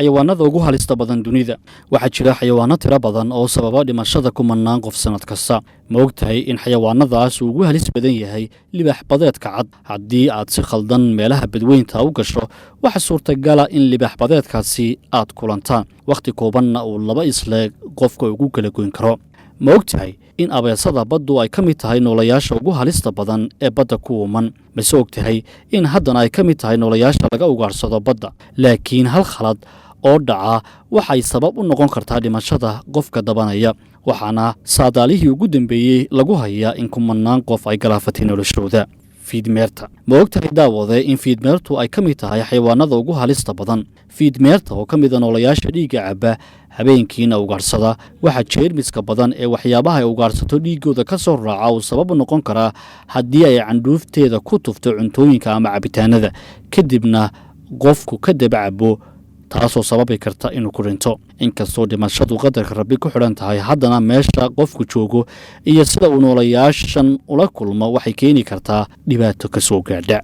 xayawaanada ugu halista badan dunida. Waxaa jira xayawaano tiro badan oo sababa dhimashada kumanaan qof sanad kasta. Ma ogtahay in xayawaanadaas uu ugu halis badan yahay libaax badeedka cad? Haddii aad si khaldan meelaha badweynta u gasho, waxa suurtagala in libaax badeedkaasi aad kulantaan, wakhti koobanna uu laba isleeg qofka ugu kala goyn karo. Ma ogtahay in abeesada baddu ay ka mid tahay noolayaasha ugu halista badan ee badda ku uuman? Mase ogtahay in haddana ay ka mid tahay noolayaasha laga ugaarsado badda, laakiin hal khalad oo dhaca waxay sabab u noqon kartaa dhimashada qofka dabanaya, waxaana saadaalihii ugu dambeeyey lagu hayaa in kumanaan qof ay galaafatay noloshooda. Fiidmeerta. Ma ogtahay daawade in fiidmeertu ay ka mid tahay xayawaanada ugu halista badan? Fiidmeerta oo ka mid a noolayaasha dhiigga cabba habeenkiina ugaarsada, waxa jeermiska badan ee waxyaabaha ay ugaarsato dhiiggooda ka soo raaca uu sabab u noqon karaa haddii ay candhuufteeda ku tufto cuntooyinka ama cabitaanada, kadibna qofku ka daba cabo, taasoo sababi karta inuu ku dhinto. Inkastoo dhimashadu qadarka Rabbi ku xidhan tahay, haddana meesha qofku joogo iyo sida uu noolayaashan ula kulmo waxay keeni kartaa dhibaato ka soo gaadha.